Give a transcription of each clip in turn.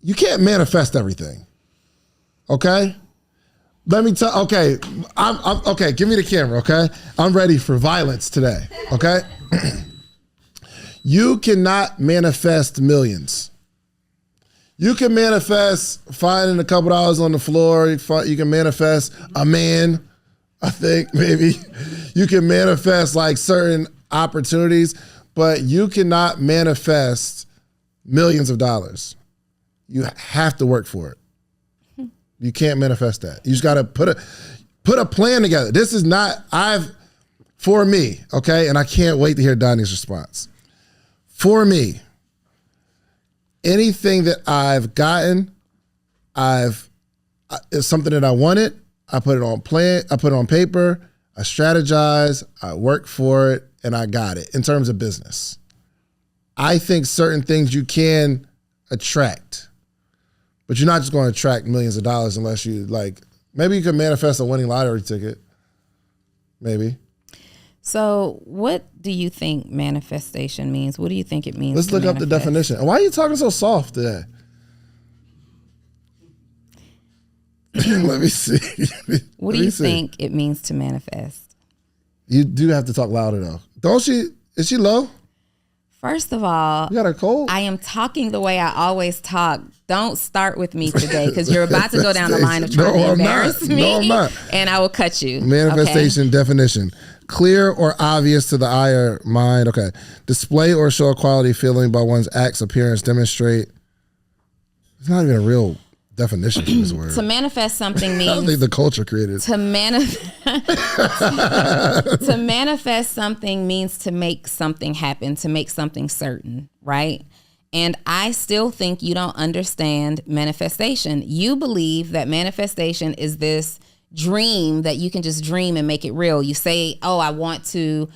you can't manifest everything. Okay? Let me tell, okay, I'm okay, give me the camera, okay? I'm ready for violence today, okay? You cannot manifest millions. You can manifest finding a couple dollars on the floor. You can manifest a man, I think, maybe. You can manifest like certain opportunities, but you cannot manifest millions of dollars. You have to work for it. You can't manifest that. You just got to put a plan together. This is not, for me, okay? And I can't wait to hear Donnie's response. For me, anything that I've gotten, it's something that I wanted. I put it on plan. I put it on paper. I strategize. I work for it, and I got it in terms of business. I think certain things you can attract, but you're not just going to attract millions of dollars unless you maybe you can manifest a winning lottery ticket. Maybe. So what do you think manifestation means? What do you think it means? Let's look up the definition. Why are you talking so soft today? Let me see. What do you think it means to manifest? You do have to talk louder though. Don't she? Is she low? First of all, you got a cold? I am talking the way I always talk. Don't start with me today because you're about to go down the line of trying to embarrass me. No, I'm not. And I will cut you. Manifestation definition. Clear or obvious to the eye or mind. Okay. Display or show a quality feeling by one's acts, appearance, demonstrate. It's not even a real definition for this word. To manifest something means... I don't think the culture created it. To manifest something means to make something happen, to make something certain, right? And I still think you don't understand manifestation. You believe that manifestation is this dream that you can just dream and make it real. You say, oh, I want to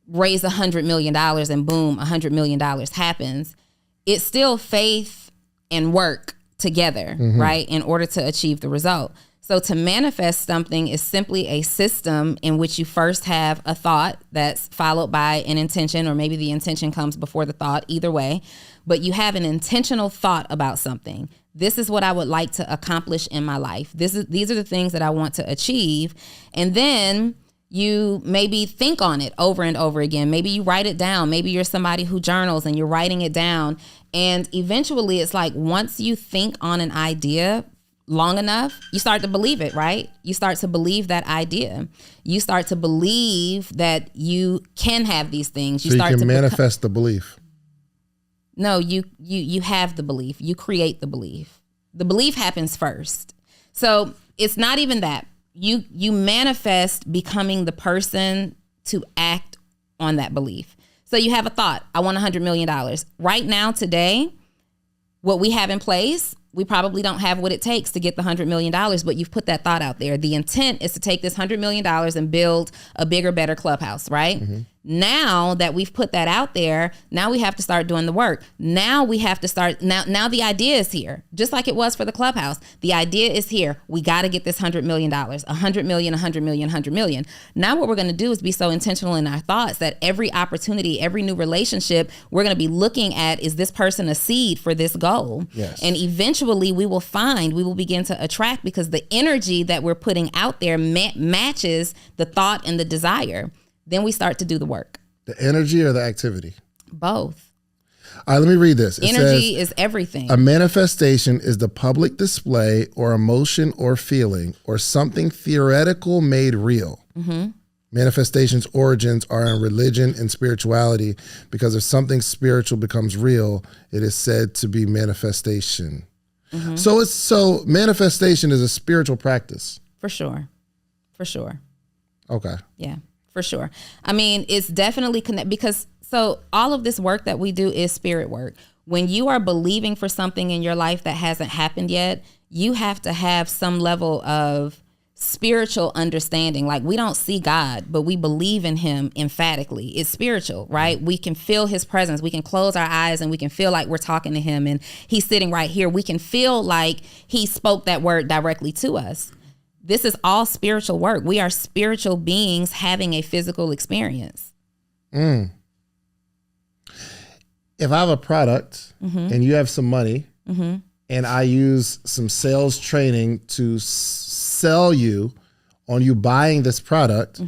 raise $100 million and boom, $100 million happens. It's still faith and work together, right, in order to achieve the result. So to manifest something is simply a system in which you first have a thought that's followed by an intention, or maybe the intention comes before the thought, either way. But you have an intentional thought about something. This is what I would like to accomplish in my life. These are the things that I want to achieve. And then you maybe think on it over and over again. Maybe you write it down. Maybe you're somebody who journals and you're writing it down. And eventually it's like once you think on an idea long enough, you start to believe it, right? You start to believe that idea. You start to believe that you can have these things. You start to manifest the belief. No, you have the belief. You create the belief. The belief happens first. So it's not even that. You manifest becoming the person to act on that belief. So you have a thought, I want $100 million. Right now, today, what we have in place, we probably don't have what it takes to get the $100 million, but you've put that thought out there. The intent is to take this $100 million and build a bigger, better clubhouse, right? Now that we've put that out there, now we have to start doing the work. Now we have to start, now the idea is here, just like it was for the clubhouse. The idea is here. We got to get this $100 million, $100 million, $100 million, $100 million. Now what we're going to do is be so intentional in our thoughts that every opportunity, every new relationship, we're going to be looking at, is this person a seed for this goal? Yes. And eventually we will begin to attract, because the energy that we're putting out there matches the thought and the desire. Then we start to do the work. The energy or the activity? Both. All right, let me read this. Energy is everything. A manifestation is the public display or emotion or feeling or something theoretical made real. Manifestations' origins are in religion and spirituality, because if something spiritual becomes real, it is said to be manifestation. So manifestation is a spiritual practice. For sure. Okay. Yeah. For sure. I mean, it's definitely connected, because so all of this work that we do is spirit work. When you are believing for something in your life that hasn't happened yet, you have to have some level of spiritual understanding. Like, we don't see God, but we believe in him emphatically. It's spiritual, right? We can feel his presence. We can close our eyes and we can feel like we're talking to him and he's sitting right here. We can feel like he spoke that word directly to us. This is all spiritual work. We are spiritual beings having a physical experience. If I have a product and you have some money and I use some sales training to sell you on you buying this product,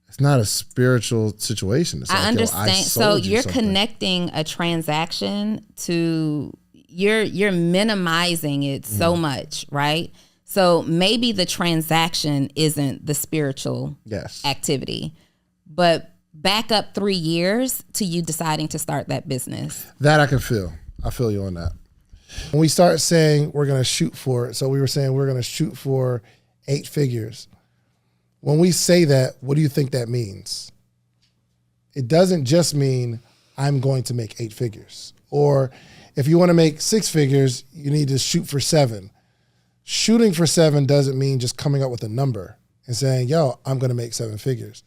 it's not a spiritual situation. It's I like, understand. I sold you're something. connecting a transaction to you're minimizing it so much, right? So maybe the transaction isn't the spiritual activity, but back up 3 years to you deciding to start that business. That I can feel. I feel you on that. When we start saying we're going to shoot for it, so we were saying we're going to shoot for 8 figures. When we say that, what do you think that means? It doesn't just mean I'm going to make 8 figures. Or if you want to make 6 figures, you need to shoot for 7. Shooting for 7 doesn't mean just coming up with a number and saying, yo, I'm going to make 7 figures.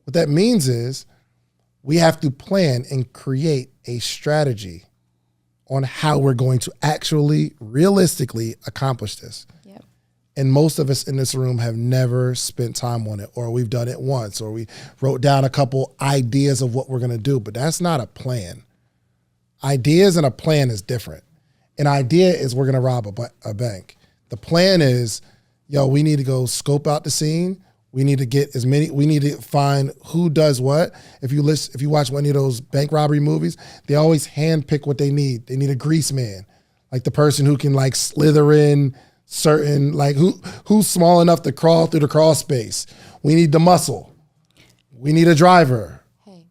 What that means is we have to plan and create a strategy on how we're going to actually, realistically accomplish this. Yep. And most of us in this room have never spent time on it, or we've done it once, or we wrote down a couple ideas of what we're going to do, but that's not a plan. Ideas and a plan is different. An idea is we're going to rob a bank. The plan is, yo, we need to go scope out the scene. We need to get we need to find who does what. If you watch one of those bank robbery movies, they always handpick what they need. They need a grease man, like the person who can like slither in certain, like who's small enough to crawl through the crawl space. We need the muscle. We need a driver,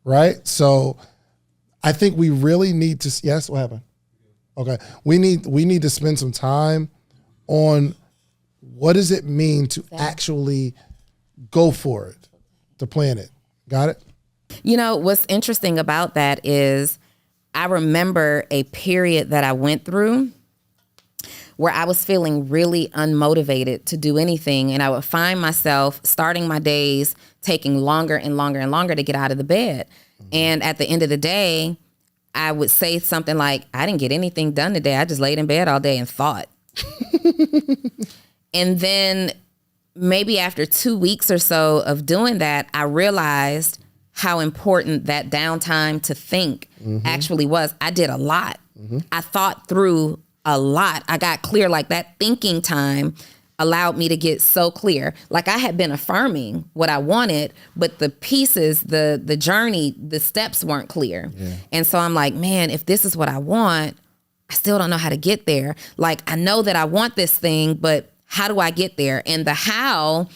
right? So I think we really need to, yes, what happened? Okay, we need to spend some time on what does it mean to actually go for it, to plan it. Got it? You know, what's interesting about that is I remember a period that I went through where I was feeling really unmotivated to do anything. And I would find myself starting my days taking longer and longer and longer to get out of the bed. And at the end of the day, I would say something like, I didn't get anything done today. I just laid in bed all day and thought. And then maybe after 2 weeks or so of doing that, I realized how important that downtime to think actually was. I did a lot. I thought through a lot. I got clear. Like that thinking time allowed me to get so clear. Like I had been affirming what I wanted, but the pieces, the journey, the steps weren't clear. Yeah. And so I'm like, man, if this is what I want, I still don't know how to get there. Like I know that I want this thing, but how do I get there? And the how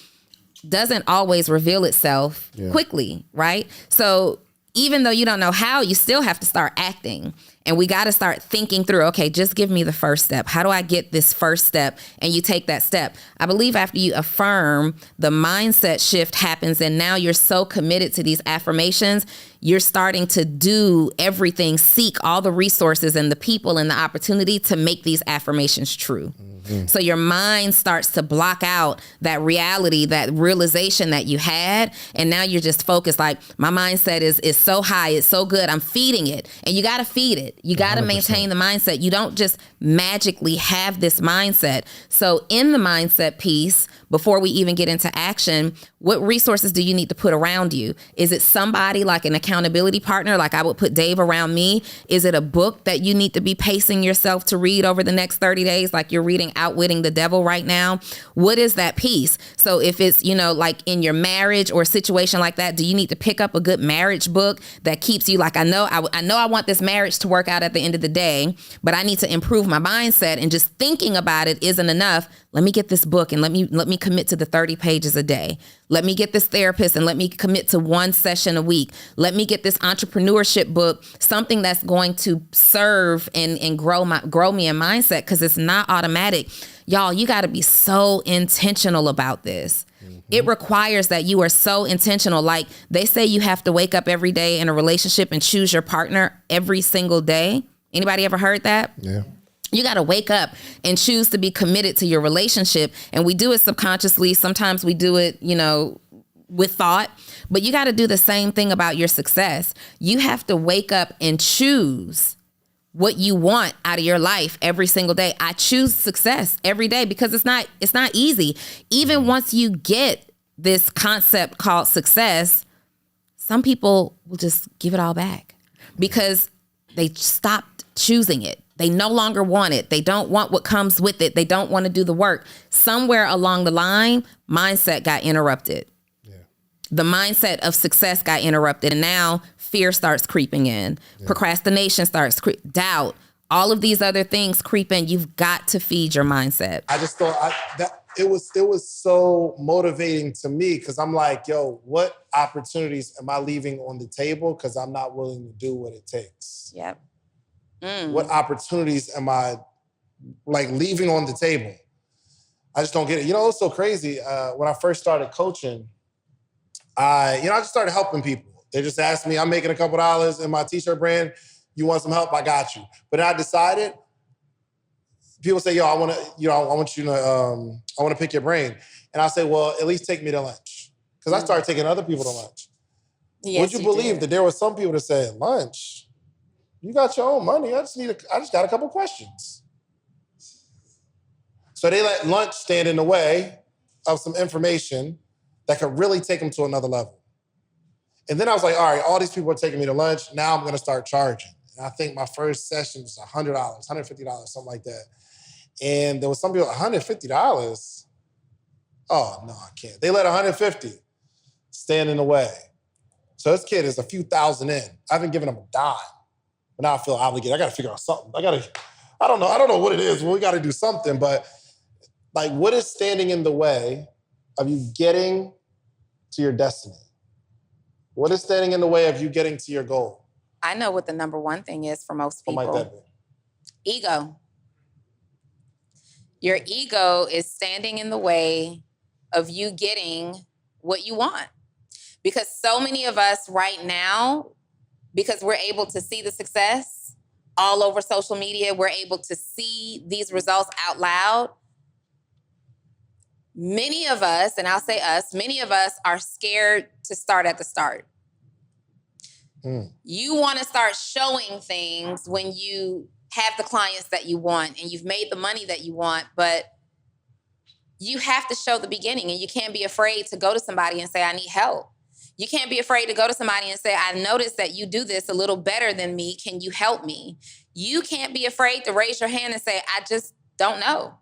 doesn't always reveal itself quickly, right? So even though you don't know how, you still have to start acting. And we got to start thinking through, okay, just give me the first step. How do I get this first step? And you take that step. I believe after you affirm, the mindset shift happens. And now you're so committed to these affirmations, you're starting to do everything, seek all the resources and the people and the opportunity to make these affirmations true. So your mind starts to block out that reality, that realization that you had. And now you're just focused like, my mindset is so high. It's so good. I'm feeding it. And you got to feed it. You got to maintain the mindset. You don't just magically have this mindset. So in the mindset piece, before we even get into action, what resources do you need to put around you? Is it somebody like an accountability partner? Like I would put Dave around me. Is it a book that you need to be pacing yourself to read over the next 30 days? Like you're reading Outwitting the Devil right now. What is that piece? So if it's, you know, like in your marriage or a situation like that, do you need to pick up a good marriage book that keeps you like, I know I want this marriage to work out at the end of the day, but I need to improve my mindset, and just thinking about it isn't enough. Let me get this book and let me commit to the 30 pages a day. Let me get this therapist and let me commit to 1 session a week. Let me get this entrepreneurship book, something that's going to serve and grow me in mindset, because it's not automatic. Y'all, you got to be so intentional about this. It requires that you are so intentional. Like they say you have to wake up every day in a relationship and choose your partner every single day. Anybody ever heard that? Yeah. You got to wake up and choose to be committed to your relationship. And we do it subconsciously. Sometimes we do it, you know, with thought, but you got to do the same thing about your success. You have to wake up and choose what you want out of your life every single day. I choose success every day because it's not easy. Even once you get this concept called success, some people will just give it all back because they stopped choosing it. They no longer want it. They don't want what comes with it. They don't want to do the work. Somewhere along the line, mindset got interrupted. Yeah. The mindset of success got interrupted. And now fear starts creeping in. Yeah. Procrastination starts, doubt. All of these other things creep in. You've got to feed your mindset. I just thought that it was so motivating to me because I'm like, yo, what opportunities am I leaving on the table because I'm not willing to do what it takes? Yep. What opportunities am I like leaving on the table? I just don't get it. You know, it's so crazy. When I first started coaching, I just started helping people. They just asked me, I'm making a couple dollars in my t-shirt brand. You want some help? I got you. But I decided, people say, yo, I want to pick your brain. And I say, well, at least take me to lunch. Because I started taking other people to lunch. Yes, would you believe that there were some people that said, lunch? You got your own money. I just got a couple questions. So they let lunch stand in the way of some information that could really take them to another level. And then I was like, all right, all these people are taking me to lunch. Now I'm going to start charging. And I think my first session was $100, $150, something like that. And there was some people, $150? Oh, no, I can't. They let $150 stand in the way. So this kid is a few thousand in. I haven't given him a dime. But now I feel obligated. I got to figure out something. I don't know what it is. Well, we got to do something. But like, what is standing in the way of you getting to your destiny? What is standing in the way of you getting to your goal? I know what the number one thing is for most people. What might that be? Ego. Your ego is standing in the way of you getting what you want. Because so many of us right now, because we're able to see the success all over social media, we're able to see these results out loud. Many of us, and I'll say us, many of us are scared to start at the start. You want to start showing things when you have the clients that you want and you've made the money that you want, but you have to show the beginning, and you can't be afraid to go to somebody and say, I need help. You can't be afraid to go to somebody and say, I noticed that you do this a little better than me. Can you help me? You can't be afraid to raise your hand and say, I just don't know.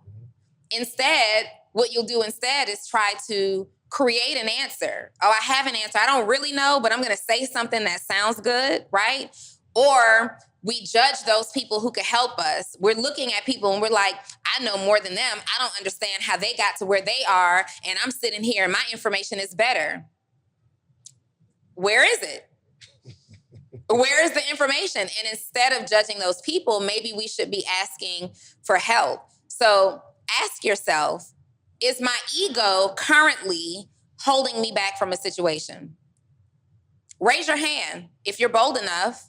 Instead, what you'll do instead is try to create an answer. Oh, I have an answer. I don't really know, but I'm going to say something that sounds good, right? Or we judge those people who could help us. We're looking at people and we're like, I know more than them. I don't understand how they got to where they are. And I'm sitting here and my information is better. Where is it? Where is the information? And instead of judging those people, maybe we should be asking for help. So ask yourself, is my ego currently holding me back from a situation? Raise your hand if you're bold enough,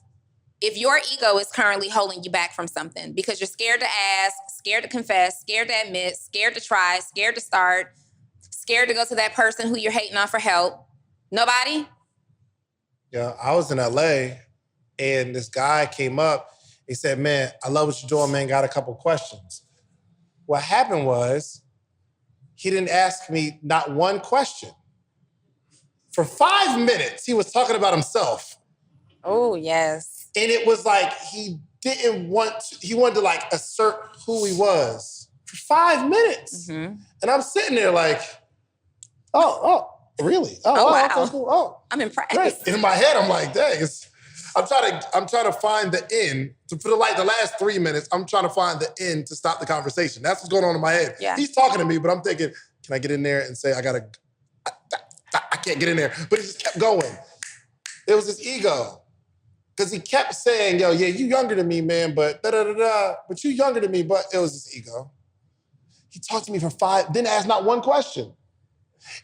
if your ego is currently holding you back from something because you're scared to ask, scared to confess, scared to admit, scared to try, scared to start, scared to go to that person who you're hating on for help. Nobody? Yeah, I was in LA and this guy came up. He said, man, I love what you're doing, man. Got a couple questions. What happened was he didn't ask me not one question. For 5 minutes, he was talking about himself. Oh, yes. And it was like he wanted to like assert who he was for 5 minutes. Mm-hmm. And I'm sitting there like, oh, really? Oh, wow. Okay, cool. Oh, I'm impressed. Great. In my head, I'm like, dang, I'm trying to find the end. For the last 3 minutes, I'm trying to find the end to stop the conversation. That's what's going on in my head. Yeah. He's talking to me, but I'm thinking, can I get in there and say, I can't get in there. But he just kept going. It was his ego. Because he kept saying, yo, yeah, you younger than me, man, but da-da-da-da. But you younger than me, but it was his ego. He talked to me for 5, didn't ask not one question.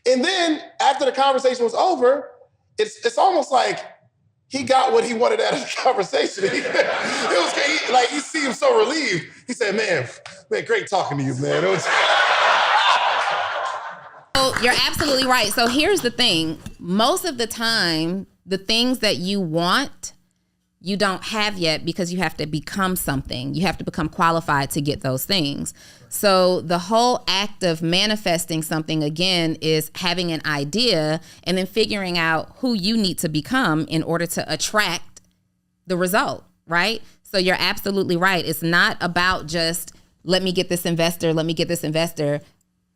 And then after the conversation was over, it's almost like he got what he wanted out of the conversation. He seemed so relieved. He said, man, great talking to you, man. So you're absolutely right. So here's the thing. Most of the time, the things that you want, you don't have yet because you have to become something. You have to become qualified to get those things. So the whole act of manifesting something, again, is having an idea and then figuring out who you need to become in order to attract the result, right? So you're absolutely right. It's not about just, let me get this investor.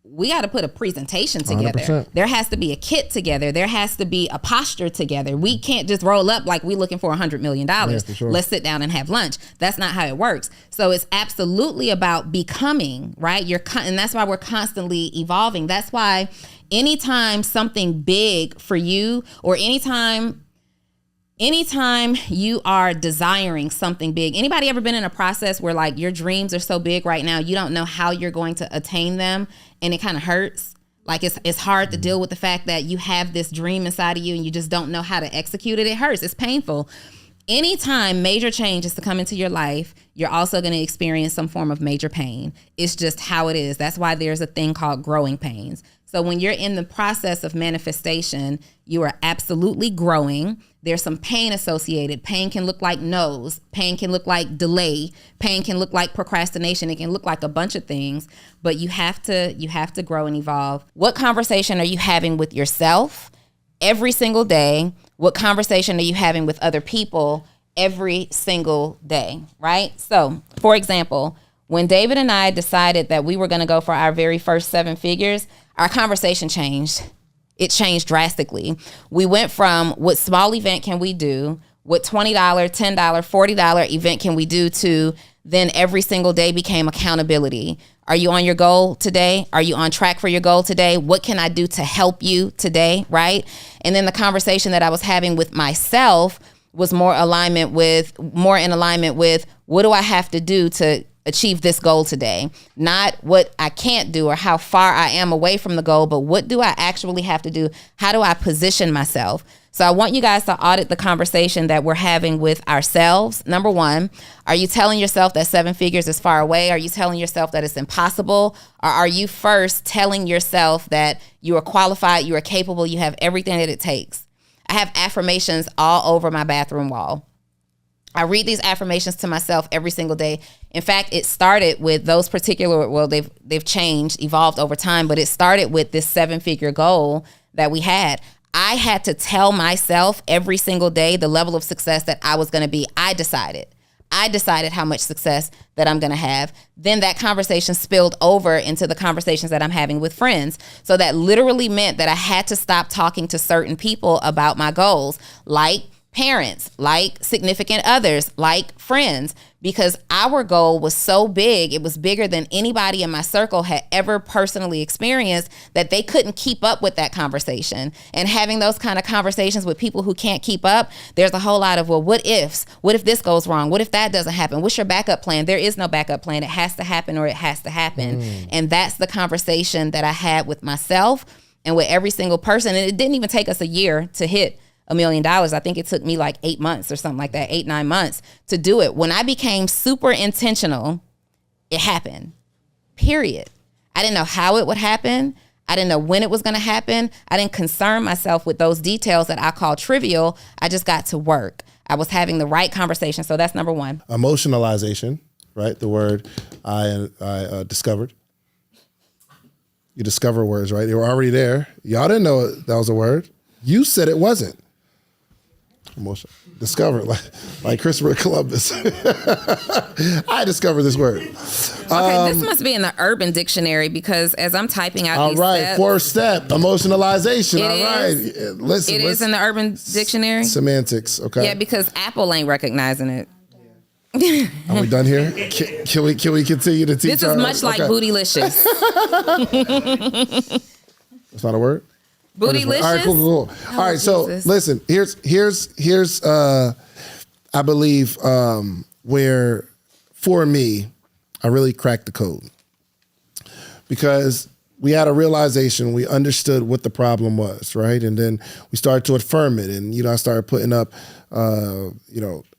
We got to put a presentation together. 100%. There has to be a kit together. There has to be a posture together. We can't just roll up like we looking for $100 million. Yeah, for sure. Let's sit down and have lunch. That's not how it works. So it's absolutely about becoming, right? And that's why we're constantly evolving. That's why anytime something big for you, or anytime you are desiring something big, anybody ever been in a process where like your dreams are so big right now, you don't know how you're going to attain them, and it kind of hurts? Like it's hard to deal with the fact that you have this dream inside of you and you just don't know how to execute it. It hurts. It's painful. Anytime major change is to come into your life, you're also going to experience some form of major pain. It's just how it is. That's why there's a thing called growing pains. So when you're in the process of manifestation, you are absolutely growing. There's some pain associated. Pain can look like no's. Pain can look like delay. Pain can look like procrastination. It can look like a bunch of things, but you have to grow and evolve. What conversation are you having with yourself every single day? What conversation are you having with other people every single day, right? So, for example, when David and I decided that we were going to go for our very first 7 figures, our conversation changed. It changed drastically. We went from what small event can we do, what $20, $10, $40 event can we do, to then every single day became accountability. Are you on your goal today? Are you on track for your goal today? What can I do to help you today, right? And then the conversation that I was having with myself was more in alignment with what do I have to do to achieve this goal today? Not what I can't do or how far I am away from the goal, but what do I actually have to do? How do I position myself? So I want you guys to audit the conversation that we're having with ourselves. Number one, are you telling yourself that 7 figures is far away? Are you telling yourself that it's impossible? Or are you first telling yourself that you are qualified, you are capable, you have everything that it takes? I have affirmations all over my bathroom wall. I read these affirmations to myself every single day. In fact, it started with those particular, well, they've changed, evolved over time, but it started with this 7-figure goal that we had. I had to tell myself every single day the level of success that I was going to be. I decided how much success that I'm going to have. Then that conversation spilled over into the conversations that I'm having with friends. So that literally meant that I had to stop talking to certain people about my goals, like parents, like significant others, like friends, because our goal was so big. It was bigger than anybody in my circle had ever personally experienced, that they couldn't keep up with that conversation. And having those kind of conversations with people who can't keep up, there's a whole lot of, well, what ifs? What if this goes wrong? What if that doesn't happen? What's your backup plan? There is no backup plan. It has to happen, or it has to happen. And that's the conversation that I had with myself and with every single person. And it didn't even take us a year to hit $1 million. I think it took me like 8 months or something like that, 8-9 months to do it. When I became super intentional, it happened, period. I didn't know how it would happen. I didn't know when it was going to happen. I didn't concern myself with those details that I call trivial. I just got to work. I was having the right conversation. So that's number one. Emotionalization, right? The word I discovered. You discover words, right? They were already there. Y'all didn't know that was a word. You said it wasn't. Emotion. Discovered, like Christopher Columbus. I discovered this word. Okay, this must be in the Urban Dictionary, because as I'm typing out these steps, 4th step, emotionalization. It Listen, it is in the Urban Dictionary. Semantics, okay. Yeah, because Apple ain't recognizing it. Are we done here? Can we continue to teach? This is much like bootylicious. It's not a word? Bootylicious? All right, cool. Oh, All right, so Jesus. listen, here's I believe where, for me, I really cracked the code. Because we had a realization, we understood what the problem was, right? And then we started to affirm it. And, I started putting up,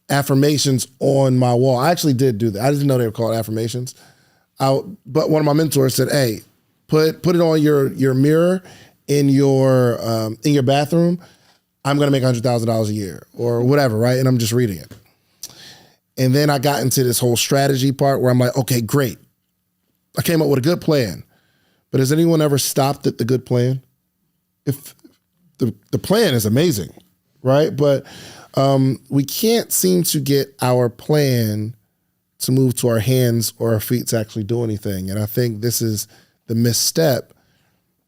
affirmations on my wall. I actually did do that. I didn't know they were called affirmations. But one of my mentors said, hey, put it on your mirror in your bathroom. I'm going to make $100,000 a year or whatever, right? And I'm just reading it. And then I got into this whole strategy part where I'm like, okay, great. I came up with a good plan. But has anyone ever stopped at the good plan? If the plan is amazing, right? But We can't seem to get our plan to move to our hands or our feet to actually do anything. And I think this is the misstep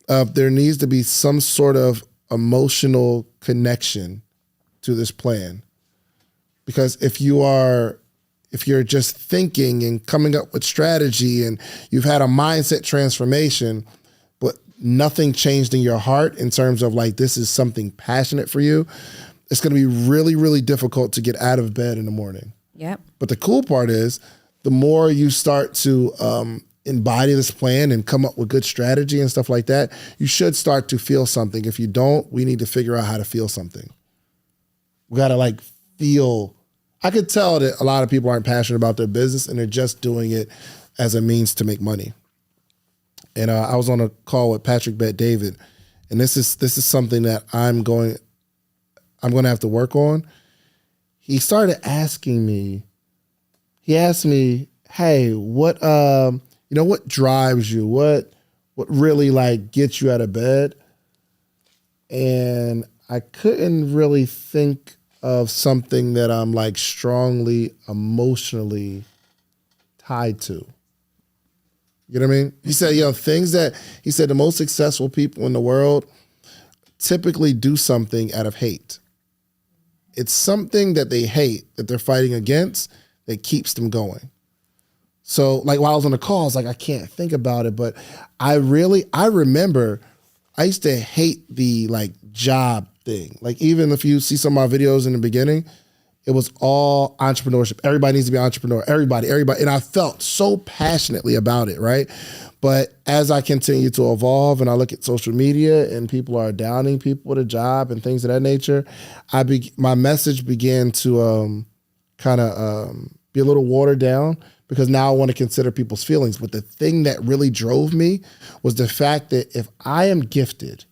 of there needs to be some sort of emotional connection to this plan. Because if you're just thinking and coming up with strategy and you've had a mindset transformation, but nothing changed in your heart in terms of like, this is something passionate for you, it's going to be really, really difficult to get out of bed in the morning. Yep. But the cool part is the more you start to embody this plan and come up with good strategy and stuff like that, you should start to feel something. If you don't, we need to figure out how to feel something. We got to like feel. I could tell that a lot of people aren't passionate about their business and they're just doing it as a means to make money. And I was on a call with Patrick Bet-David, and this is something that I'm going to have to work on. He started asking me. He asked me, "Hey, what drives you? What really like gets you out of bed?" And I couldn't really think of something that I'm like strongly emotionally tied to. You know what I mean? He said, the most successful people in the world typically do something out of hate. It's something that they hate, that they're fighting against, that keeps them going. So like while I was on the call, I was like, I can't think about it, but I remember I used to hate the like job thing. Like even if you see some of my videos in the beginning, it was all entrepreneurship. Everybody needs to be an entrepreneur. Everybody. And I felt so passionately about it, right? But as I continue to evolve and I look at social media and people are downing people with a job and things of that nature, my message began to be a little watered down because now I want to consider people's feelings. But the thing that really drove me was the fact that if I am gifted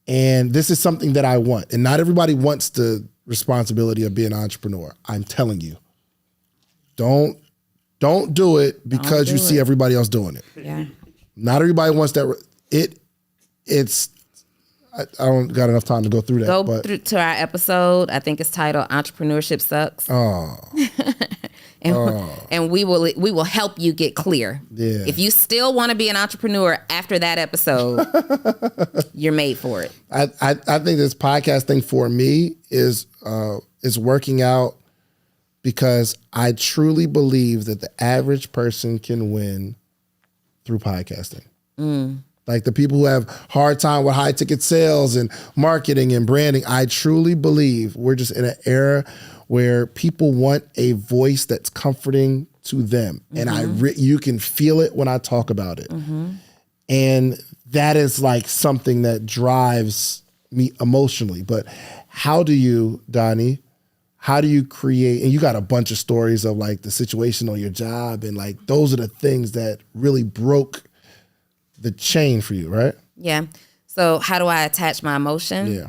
and this is something that I want, and not everybody wants the responsibility of being an entrepreneur. I'm telling you, don't do it because you see everybody else doing it. Yeah. Not everybody wants that. I don't got enough time to go through that. Go through to our episode. I think it's titled "Entrepreneurship Sucks." Oh. And we will help you get clear. Yeah. If you still want to be an entrepreneur after that episode, you're made for it. I think this podcast thing for me is working out because I truly believe that the average person can win through podcasting. Like the people who have hard time with high ticket sales and marketing and branding, I truly believe we're just in an era where people want a voice that's comforting to them. And you can feel it when I talk about it. And that is like something that drives me emotionally. But how do you, Donnie, create, and you got a bunch of stories of like the situation on your job and like those are the things that really broke the chain for you, right? Yeah. So how do I attach my emotion? Yeah.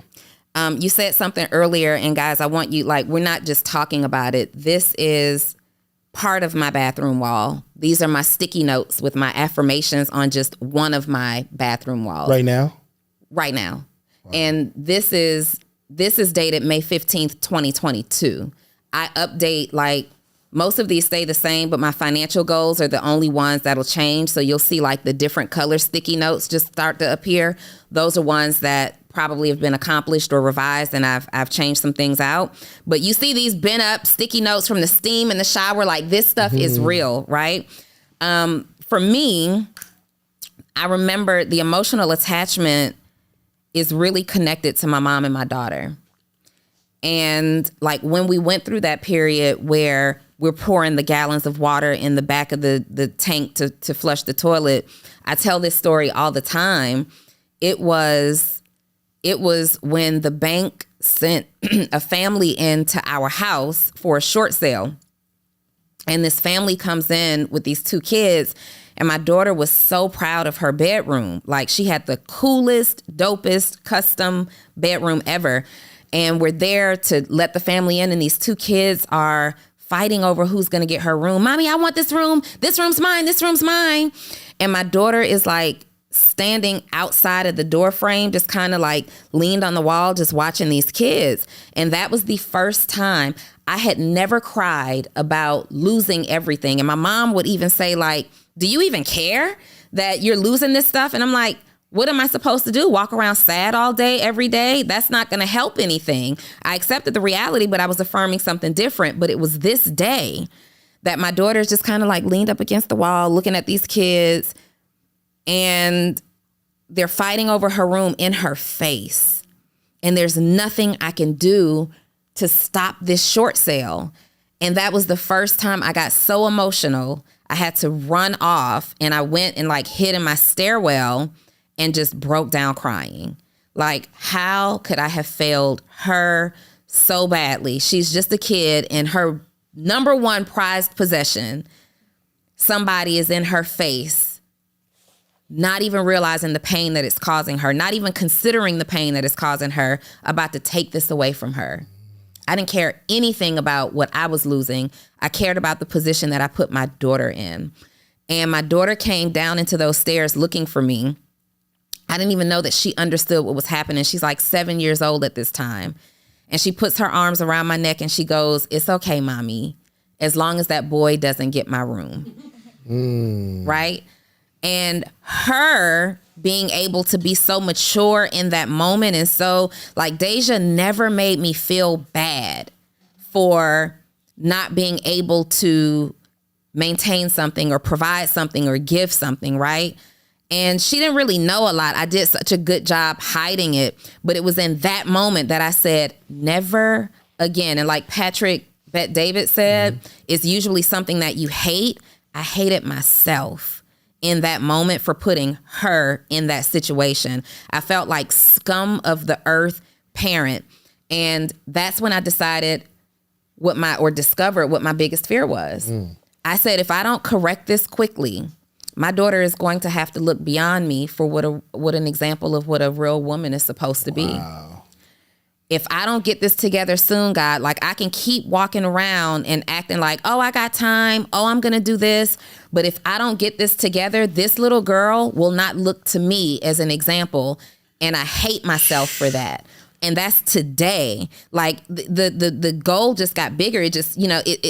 You said something earlier, and guys, I want you, like, we're not just talking about it. This is part of my bathroom wall. These are my sticky notes with my affirmations on just one of my bathroom walls. Right now? Right now. Wow. And this is dated May 15th, 2022. I update, like, most of these stay the same, but my financial goals are the only ones that'll change. So you'll see like the different color sticky notes just start to appear. Those are ones that probably have been accomplished or revised, and I've changed some things out. But you see these bent up sticky notes from the steam in the shower, like this stuff is real, right? For me, I remember the emotional attachment is really connected to my mom and my daughter. And like when we went through that period where we're pouring the gallons of water in the back of the tank to flush the toilet, I tell this story all the time. It was when the bank sent a family into our house for a short sale. And this family comes in with these two kids, and my daughter was so proud of her bedroom. Like she had the coolest, dopest custom bedroom ever. And we're there to let the family in, and these two kids are fighting over who's going to get her room. Mommy, I want this room. This room's mine. This room's mine. And my daughter is like standing outside of the door frame, just kind of like leaned on the wall, just watching these kids. And that was the first time. I had never cried about losing everything. And my mom would even say, like, do you even care that you're losing this stuff? And I'm like, what am I supposed to do? Walk around sad all day, every day? That's not going to help anything. I accepted the reality, but I was affirming something different. But it was this day that my daughter's just kind of like leaned up against the wall, looking at these kids, and they're fighting over her room in her face. And there's nothing I can do to stop this short sale. And that was the first time I got so emotional. I had to run off, and I went and like hid in my stairwell and just broke down crying. Like, how could I have failed her so badly? She's just a kid, and her number one prized possession, somebody is in her face, not even realizing the pain that it's causing her, not even considering the pain that it's causing her, about to take this away from her. I didn't care anything about what I was losing. I cared about the position that I put my daughter in. And my daughter came down into those stairs looking for me. I didn't even know that she understood what was happening. She's like 7 years old at this time. And she puts her arms around my neck and she goes, "It's okay, mommy, as long as that boy doesn't get my room." Right? And her being able to be so mature in that moment, and so like Deja never made me feel bad for not being able to maintain something or provide something or give something, right? And she didn't really know a lot. I did such a good job hiding it, but it was in that moment that I said, never again. And like Patrick Bet David said, it's usually something that you hate. I hated myself in that moment for putting her in that situation. I felt like scum of the earth parent. And that's when I decided discovered what my biggest fear was. I said, if I don't correct this quickly, my daughter is going to have to look beyond me for what an example of what a real woman is supposed to be. Wow. If I don't get this together soon, God, like I can keep walking around and acting like, oh, I got time. Oh, I'm going to do this. But if I don't get this together, this little girl will not look to me as an example. And I hate myself for that. And that's today. Like the goal just got bigger. It just,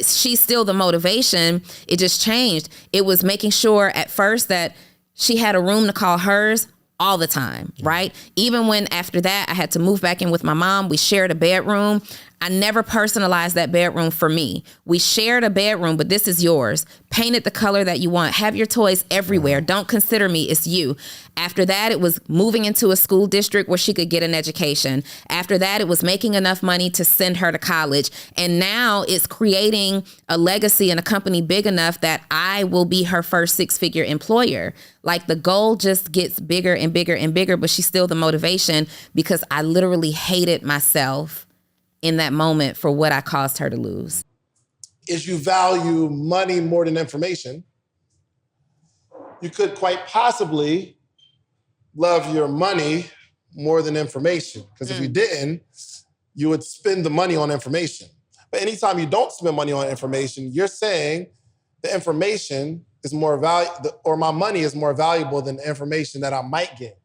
she's still the motivation. It just changed. It was making sure at first that she had a room to call hers all the time, right? Even when after that I had to move back in with my mom, we shared a bedroom. I never personalized that bedroom for me. We shared a bedroom, but this is yours. Paint it the color that you want. Have your toys everywhere. Don't consider me, it's you. After that, it was moving into a school district where she could get an education. After that, it was making enough money to send her to college. And now it's creating a legacy and a company big enough that I will be her first six-figure employer. Like the goal just gets bigger and bigger and bigger, but she's still the motivation because I literally hated myself in that moment for what I caused her to lose. Is you value money more than information, you could quite possibly love your money more than information. Because if you didn't, you would spend the money on information. But anytime you don't spend money on information, you're saying the information is more valuable, or my money is more valuable than the information that I might get.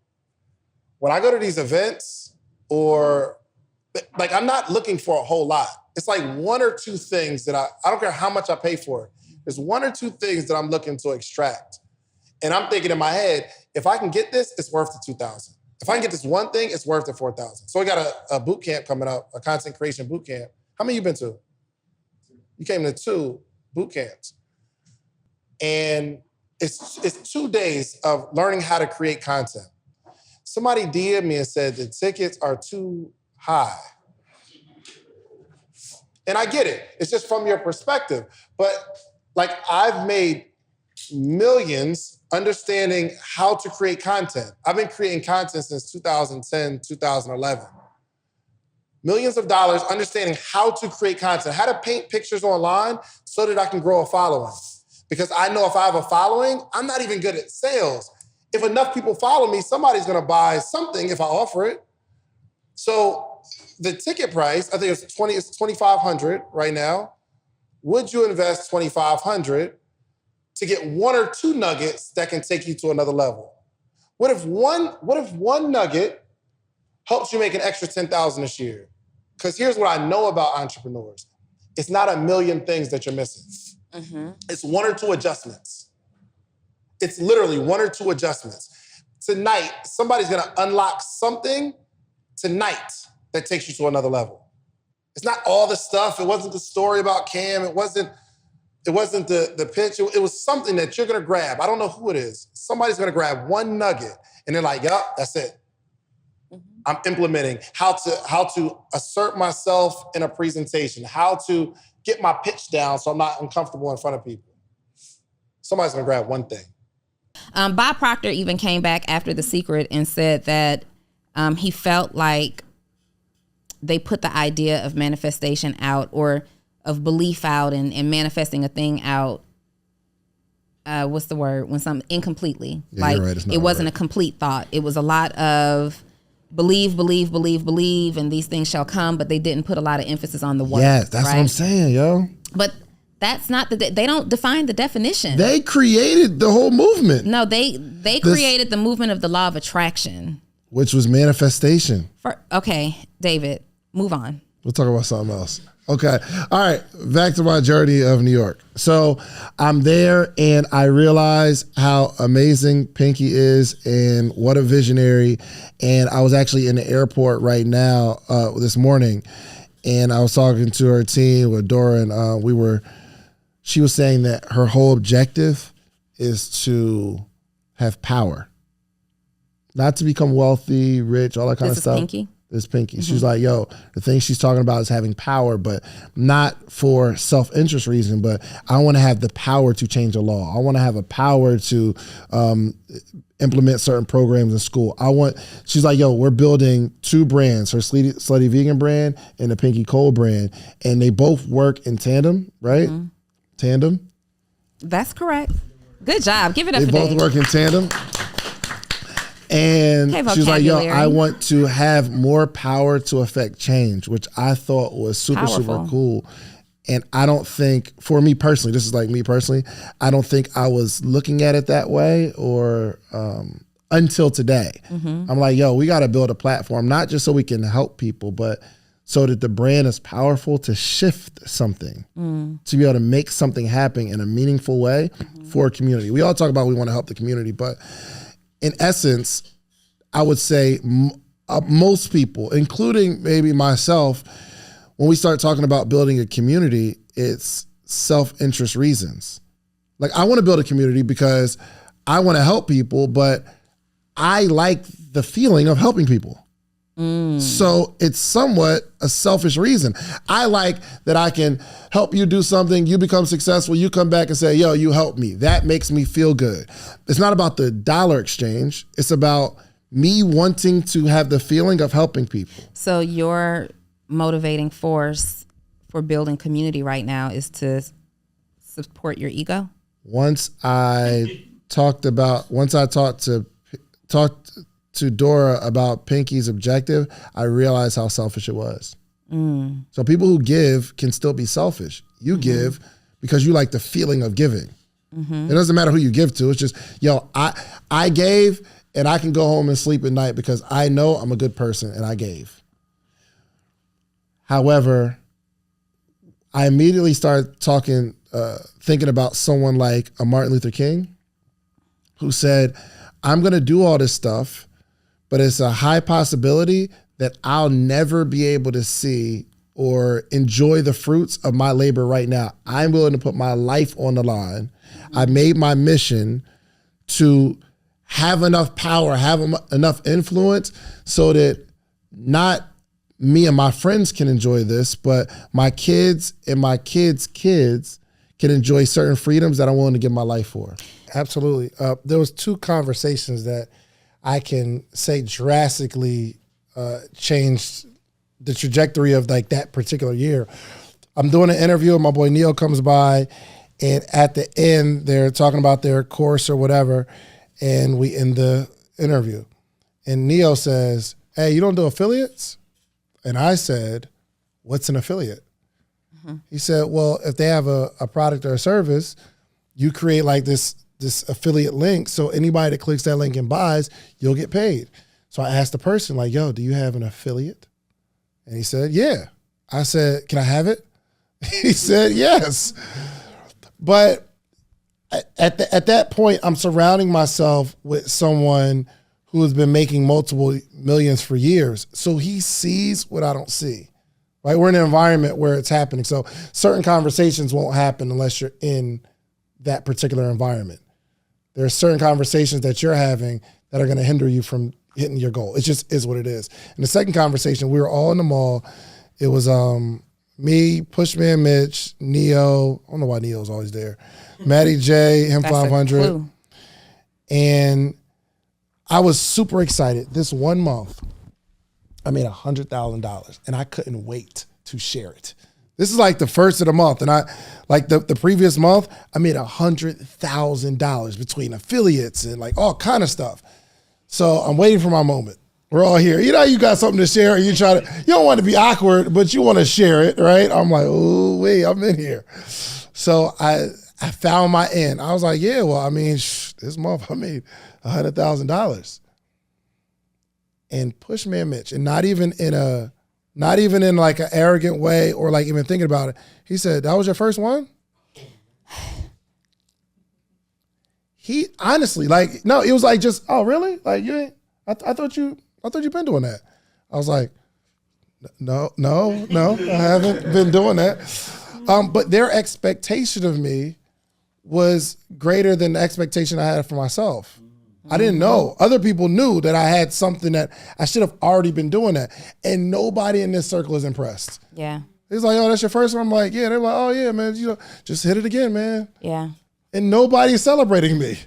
When I go to these events, or like I'm not looking for a whole lot. It's like one or two things that I don't care how much I pay for it. There's one or two things that I'm looking to extract. And I'm thinking in my head, if I can get this, it's worth the $2,000. If I can get this one thing, it's worth the $4,000. So we got a boot camp coming up, a content creation boot camp. How many you been to? You came to 2 boot camps. And it's 2 days of learning how to create content. Somebody DM'd me and said the tickets are too high. And I get it. It's just from your perspective. But like I've made millions understanding how to create content. I've been creating content since 2010, 2011. Millions of dollars understanding how to create content, how to paint pictures online so that I can grow a following. Because I know if I have a following, I'm not even good at sales. If enough people follow me, somebody's gonna buy something if I offer it. So the ticket price, I think it's $2,500 right now. Would you invest $2,500 to get 1 or 2 nuggets that can take you to another level? What if one nugget helps you make an extra 10,000 this year? Because here's what I know about entrepreneurs. It's not a million things that you're missing. Mm-hmm. It's one or two adjustments. It's literally one or two adjustments. Tonight, somebody's gonna unlock something tonight that takes you to another level. It's not all the stuff. It wasn't the story about Cam. It wasn't the pitch. It was something that you're gonna grab. I don't know who it is. Somebody's gonna grab one nugget and they're like, yup, that's it. I'm implementing how to assert myself in a presentation, how to get my pitch down so I'm not uncomfortable in front of people. Somebody's gonna grab one thing. Bob Proctor even came back after The Secret and said that he felt like they put the idea of manifestation out, or of belief out, and manifesting a thing out. What's the word? When something incompletely. Yeah, like right, it wasn't a complete thought. It was a lot of believe, and these things shall come, but they didn't put a lot of emphasis on the word. Yes, that's right? What I'm saying, yo. But that's not they don't define the definition. They created the whole movement. No, they created the movement of the law of attraction, which was manifestation. Okay, David, move on. We'll talk about something else. Okay. All right. Back to my journey of New York. So I'm there and I realize how amazing Pinky is and what a visionary. And I was actually in the airport right now this morning, and I was talking to her team with Dora, and she was saying that her whole objective is to have power, not to become wealthy, rich, all that kind of stuff. Pinky? This Pinky. Mm-hmm. She's like, yo, the thing she's talking about is having power, but not for self-interest reason, but I want to have the power to change a law. I want to have a power to implement certain programs in school. She's like, yo, we're building two brands, her Slutty Vegan brand and the Pinky Cole brand, and they both work in tandem, right? Mm-hmm. Tandem? That's correct. Good job. Give it up for Dave. They both work in tandem. And she's like, yo, I want to have more power to affect change, which I thought was super cool. And I don't think, for me personally, this is like me personally, I don't think I was looking at it that way or until today. Mm-hmm. I'm like, yo, we got to build a platform, not just so we can help people, but so that the brand is powerful to shift something, to be able to make something happen in a meaningful way for a community. We all talk about we want to help the community, but in essence, I would say most people, including maybe myself, when we start talking about building a community, it's self-interest reasons. Like, I want to build a community because I want to help people, but I like the feeling of helping people. So it's somewhat a selfish reason. I like that I can help you do something, you become successful, you come back and say, yo, you helped me. That makes me feel good. It's not about the dollar exchange. It's about me wanting to have the feeling of helping people. So your motivating force for building community right now is to support your ego? Once I talked to Dora about Pinky's objective, I realized how selfish it was. So people who give can still be selfish. You give because you like the feeling of giving. It doesn't matter who you give to. It's just, yo, I gave and I can go home and sleep at night because I know I'm a good person and I gave. However, I immediately started thinking about someone like a Martin Luther King, who said, I'm going to do all this stuff, but it's a high possibility that I'll never be able to see or enjoy the fruits of my labor right now. I'm willing to put my life on the line. I made my mission to have enough power, have enough influence so that not me and my friends can enjoy this, but my kids and my kids' kids can enjoy certain freedoms that I'm willing to give my life for. Absolutely. There was two conversations that I can say drastically changed the trajectory of like that particular year. I'm doing an interview and my boy Neil comes by, and at the end they're talking about their course or whatever, and we end the interview. And Neil says, hey, you don't do affiliates? And I said, what's an affiliate? He said, well, if they have a product or a service, you create like this this affiliate link. So anybody that clicks that link and buys, you'll get paid. So I asked the person like, yo, do you have an affiliate? And he said, yeah. I said, can I have it? He said, yes. But at that point, I'm surrounding myself with someone who has been making multiple millions for years. So he sees what I don't see, right? We're in an environment where it's happening. So certain conversations won't happen unless you're in that particular environment. There are certain conversations that you're having that are going to hinder you from hitting your goal. It just is what it is. And the second conversation, we were all in the mall. It was me, Pushman Mitch, Neo. I don't know why Neo's always there. Matty J, him 500. And I was super excited. This 1 month, I made $100,000 and I couldn't wait to share it. This is like the first of the month. And I, like the previous month, I made $100,000 between affiliates and like all kind of stuff. So I'm waiting for my moment. We're all here. You know, you got something to share and you don't want to be awkward, but you want to share it, right? I'm like, oh, wait, I'm in here. So I found my end. I was like, yeah, well, I mean, this month I made $100,000. And Pushman Mitch, and not even in like an arrogant way or like even thinking about it, he said, that was your first one? He honestly, like, no, it was like just, oh, really? Like, you ain't, I thought you've been doing that. I was like, no, I haven't been doing that. But their expectation of me was greater than the expectation I had for myself. I didn't know. Other people knew that I had something that I should have already been doing that. And nobody in this circle is impressed. Yeah. He's like, oh, that's your first one? I'm like, yeah. They're like, oh, yeah, man, you know, just hit it again, man. Yeah. And nobody's celebrating me.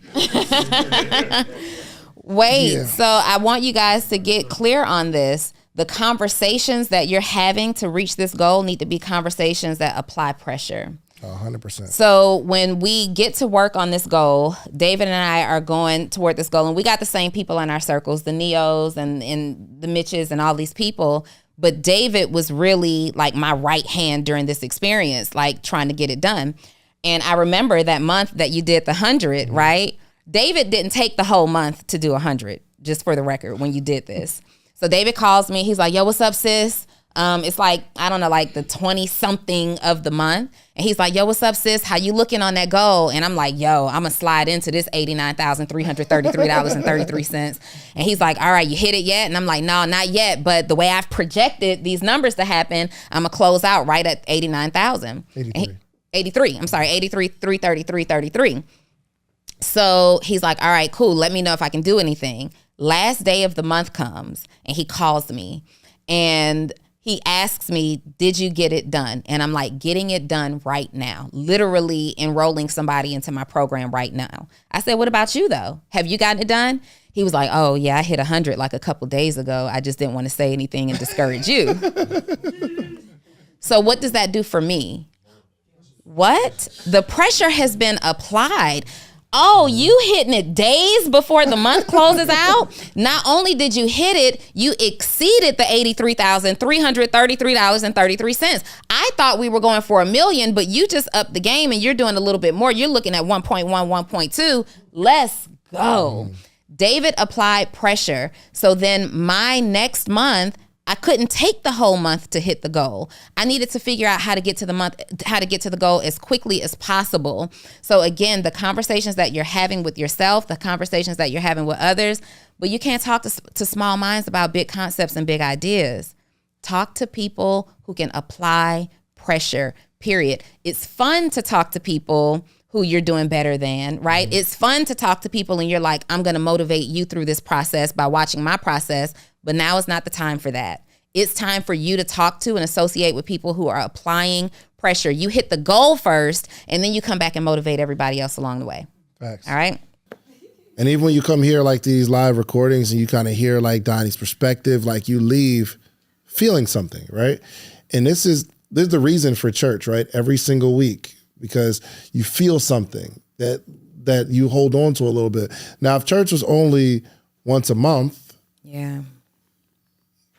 Wait, Yeah. So I want you guys to get clear on this. The conversations that you're having to reach this goal need to be conversations that apply pressure. 100%. So when we get to work on this goal, David and I are going toward this goal, and we got the same people in our circles, the Neos and the Mitches and all these people. But David was really like my right hand during this experience, like trying to get it done. And I remember that month that you did the 100, right? David didn't take the whole month to do 100, just for the record, when you did this. So David calls me. He's like, yo, what's up, sis? It's like, I don't know, like the 20 something of the month. And he's like, yo, what's up, sis? How you looking on that goal? And I'm like, yo, I'm gonna slide into this $89,333.33. And he's like, all right, you hit it yet? And I'm like, no, not yet. But the way I've projected these numbers to happen, I'm gonna close out right at 89,000. 83. I'm sorry, 333.33. So he's like, all right, cool. Let me know if I can do anything. Last day of the month comes and he calls me and he asks me, did you get it done? And I'm like, getting it done right now, literally enrolling somebody into my program right now. I said, what about you though? Have you gotten it done? He was like, oh yeah, I hit 100 like a couple days ago. I just didn't want to say anything and discourage you. So what does that do for me? What? The pressure has been applied. Oh, you hitting it days before the month closes out? Not only did you hit it, you exceeded the $83,333.33. I thought we were going for $1 million, but you just upped the game and you're doing a little bit more. You're looking at 1.1, 1.2. Let's go. David applied pressure. So then my next month, I couldn't take the whole month to hit the goal. I needed to figure out how to get to the goal as quickly as possible. So again, the conversations that you're having with yourself, the conversations that you're having with others, but you can't talk to small minds about big concepts and big ideas. Talk to people who can apply pressure, period. It's fun to talk to people who you're doing better than, right? It's fun to talk to people and you're like, I'm going to motivate you through this process by watching my process. But now is not the time for that. It's time for you to talk to and associate with people who are applying pressure. You hit the goal first, and then you come back and motivate everybody else along the way. Facts. All right? And even when you come here like these live recordings and you kind of hear like Donnie's perspective, like you leave feeling something, right? And this is the reason for church, right? Every single week, because you feel something that you hold on to a little bit. Now, if church was only once a month, yeah,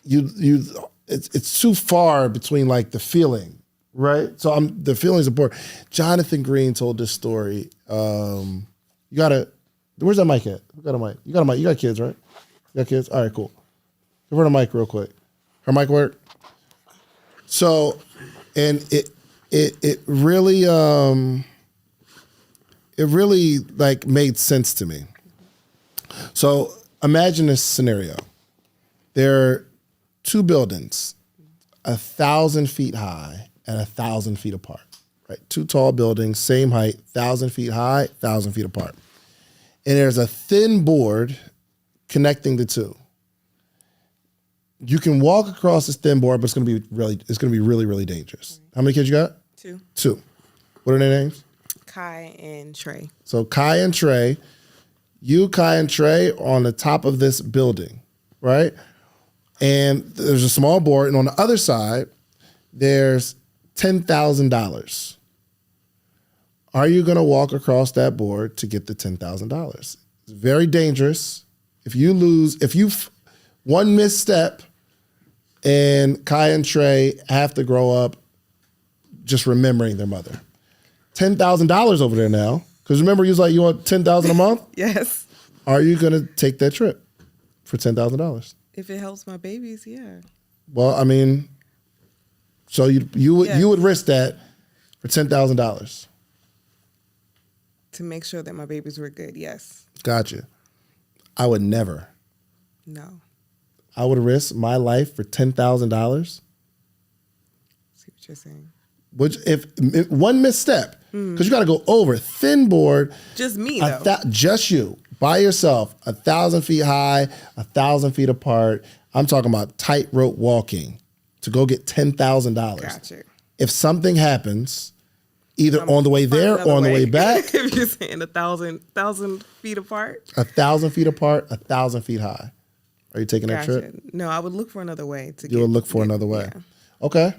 it's too far between like the feeling, right? So the feeling's important. Jonathan Green told this story. You gotta. Where's that mic at? Who got a mic? You got a mic. You got kids, right? You got kids. All right, cool. Give her the mic real quick. Her mic work. So, and it really like made sense to me. So imagine this scenario. There are two buildings, 1,000 feet high and 1,000 feet apart. Right, two tall buildings, same height, 1,000 feet high, 1,000 feet apart. And there's a thin board connecting the two. You can walk across this thin board, but it's gonna be really dangerous. How many kids you got? Two. What are their names? Kai and Trey. So Kai and Trey, Kai and Trey are on the top of this building, right? And there's a small board, and on the other side, there's $10,000. Are you going to walk across that board to get the $10,000? It's very dangerous. If you one misstep, and Kai and Trey have to grow up just remembering their mother. $10,000 over there now, because remember you want $10,000 a month? Yes. Are you going to take that trip for $10,000? If it helps my babies, yeah. Well, I mean, so you would risk that for $10,000. To make sure that my babies were good, yes. Gotcha. I would never. No. I would risk my life for $10,000. See what you're saying. Which if one misstep, because you got to go over thin board. Just me though. Just you by yourself, 1,000 feet high, 1,000 feet apart. I'm talking about tightrope walking to go get $10,000. Gotcha. If something happens, either on the way there or on the way back. If you're saying 1,000 feet apart. 1,000 feet apart, 1,000 feet high. Are you taking that trip? No, I would look for another way to You would look for another way. Yeah. Okay.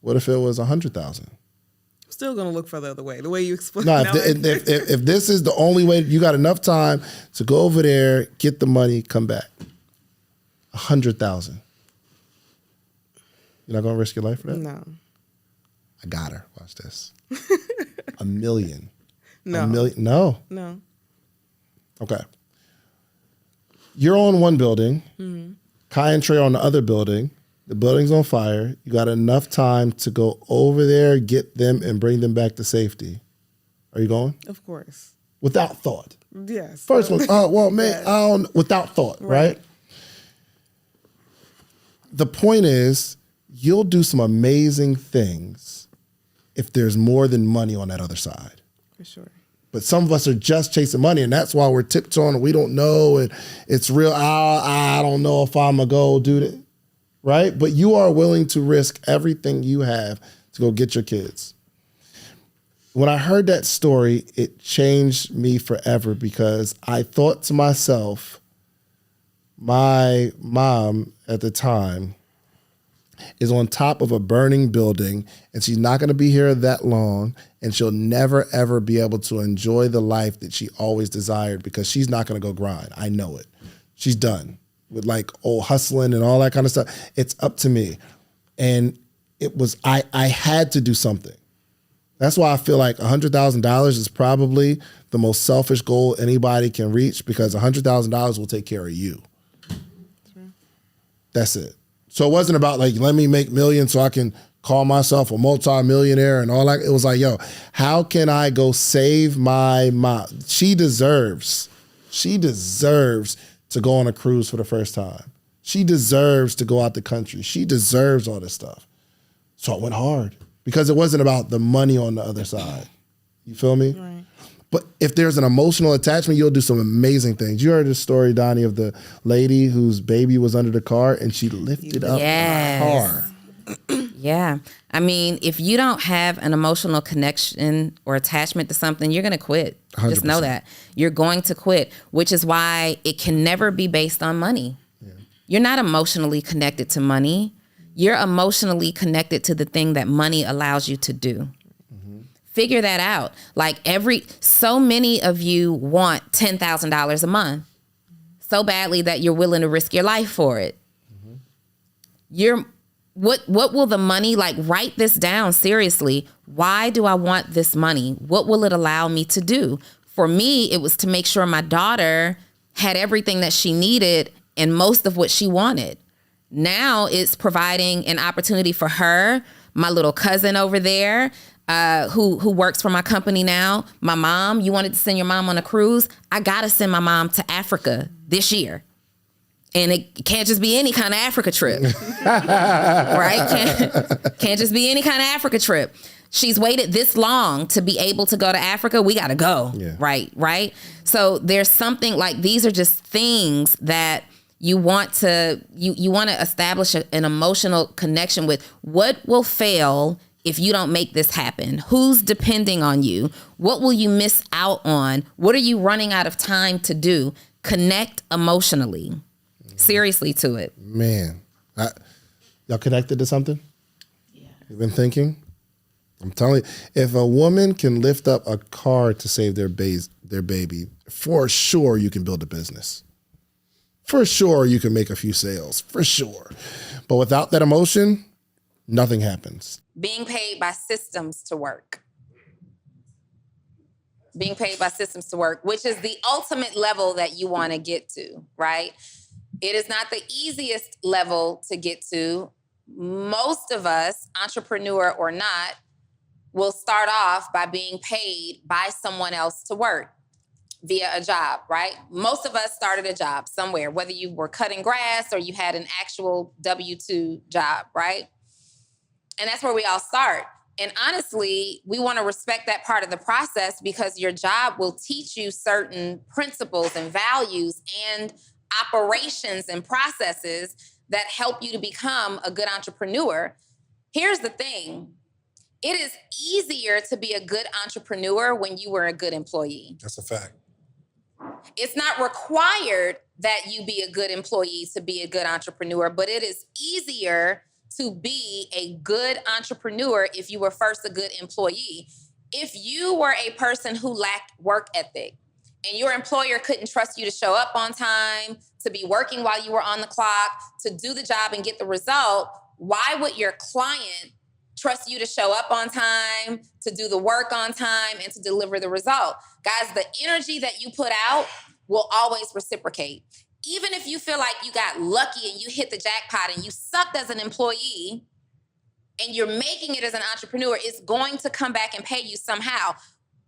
What if it was 100,000? I'm still gonna look for the other way. The way you explain. No, if this is the only way, you got enough time to go over there, get the money, come back. 100,000. You're not gonna risk your life for that? No. I got her. Watch this. $1 million. No. $1 million. No. No. Okay. You're on one building. Mm-hmm. Kai and Trey are on the other building. The building's on fire. You got enough time to go over there, get them, and bring them back to safety. Are you going? Of course. Without thought. Yes. First one. Well, man, yes. I don't. Without thought, right? The point is, you'll do some amazing things if there's more than money on that other side. For sure. But some of us are just chasing money, and that's why we're tiptoeing and we don't know, and it's real, I don't know if I'm going to go do that, right? But you are willing to risk everything you have to go get your kids. When I heard that story, it changed me forever because I thought to myself, my mom at the time is on top of a burning building, and she's not going to be here that long, and she'll never, ever be able to enjoy the life that she always desired because she's not going to go grind. I know it. She's done with like old hustling and all that kind of stuff. It's up to me. And it was, I had to do something. That's why I feel like $100,000 is probably the most selfish goal anybody can reach because $100,000 will take care of you. That's it. So it wasn't about like, let me make millions so I can call myself a multi-millionaire and all that. It was like, yo, how can I go save my mom? She deserves to go on a cruise for the first time. She deserves to go out the country. She deserves all this stuff. So I went hard because it wasn't about the money on the other side. You feel me? Right. But if there's an emotional attachment, you'll do some amazing things. You heard the story, Donnie, of the lady whose baby was under the car and she lifted up the car. Yeah. I mean, if you don't have an emotional connection or attachment to something, you're going to quit. 100%. Just know that. You're going to quit, which is why it can never be based on money. Yeah. You're not emotionally connected to money. You're emotionally connected to the thing that money allows you to do. Figure that out. Like so many of you want $10,000 a month so badly that you're willing to risk your life for it. Mm-hmm. What will the money, like write this down seriously. Why do I want this money? What will it allow me to do? For me, it was to make sure my daughter had everything that she needed and most of what she wanted. Now it's providing an opportunity for her, my little cousin over there, who works for my company now. My mom, you wanted to send your mom on a cruise? I gotta send my mom to Africa this year. And it can't just be any kind of Africa trip, right? Can't just be any kind of Africa trip. She's waited this long to be able to go to Africa. We got to go, right? So there's something like, these are just things that you want to establish an emotional connection with. What will fail if you don't make this happen? Who's depending on you? What will you miss out on? What are you running out of time to do? Connect emotionally. Seriously to it. Man, y'all connected to something? Yeah. You've been thinking? I'm telling you, if a woman can lift up a car to save their baby, for sure you can build a business. For sure you can make a few sales. For sure. But without that emotion, nothing happens. Being paid by systems to work. Being paid by systems to work, which is the ultimate level that you want to get to, right? It is not the easiest level to get to. Most of us, entrepreneur or not, will start off by being paid by someone else to work via a job, right? Most of us started a job somewhere, whether you were cutting grass or you had an actual W-2 job, right? And that's where we all start. And honestly, we want to respect that part of the process because your job will teach you certain principles and values and operations and processes that help you to become a good entrepreneur. Here's the thing. It is easier to be a good entrepreneur when you were a good employee. That's a fact. It's not required that you be a good employee to be a good entrepreneur, but it is easier to be a good entrepreneur if you were first a good employee. If you were a person who lacked work ethic, and your employer couldn't trust you to show up on time, to be working while you were on the clock, to do the job and get the result, why would your client trust you to show up on time, to do the work on time, and to deliver the result? Guys, the energy that you put out will always reciprocate. Even if you feel like you got lucky and you hit the jackpot and you sucked as an employee and you're making it as an entrepreneur, it's going to come back and pay you somehow.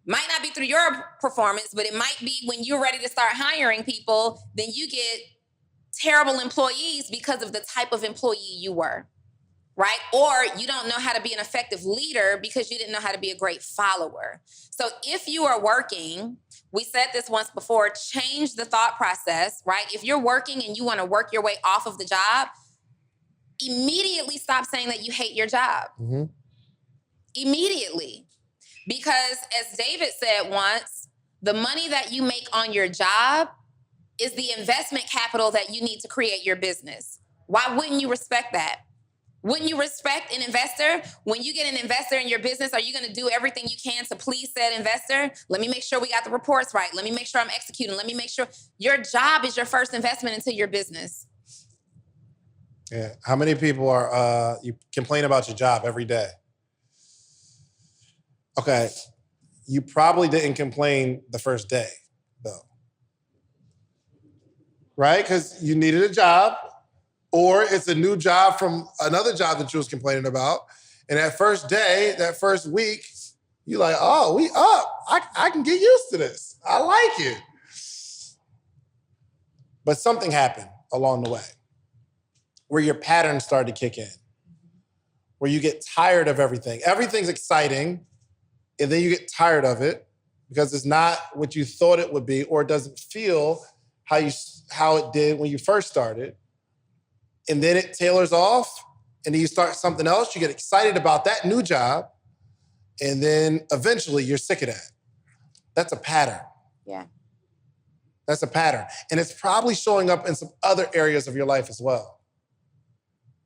Might not be through your performance, but it might be when you're ready to start hiring people, then you get terrible employees because of the type of employee you were, right? Or you don't know how to be an effective leader because you didn't know how to be a great follower. So if you are working, we said this once before, change the thought process, right? If you're working and you want to work your way off of the job, immediately stop saying that you hate your job. Mm-hmm. Immediately. Because as David said once, the money that you make on your job is the investment capital that you need to create your business. Why wouldn't you respect that? Wouldn't you respect an investor? When you get an investor in your business, are you going to do everything you can to please said investor? Let me make sure we got the reports right. Let me make sure I'm executing. Let me make sure your job is your first investment into your business. Yeah. How many people are, you complain about your job every day? Okay. You probably didn't complain the first day, though. Right? Because you needed a job, or it's a new job from another job that you was complaining about. And that first day, that first week, you're like, oh, we up. I can get used to this. I like it. But something happened along the way where your patterns started to kick in, where you get tired of everything. Everything's exciting, and then you get tired of it because it's not what you thought it would be, or it doesn't feel how it did when you first started. And then it tailors off, and then you start something else. You get excited about that new job, and then eventually you're sick of that. That's a pattern. Yeah. That's a pattern. And it's probably showing up in some other areas of your life as well.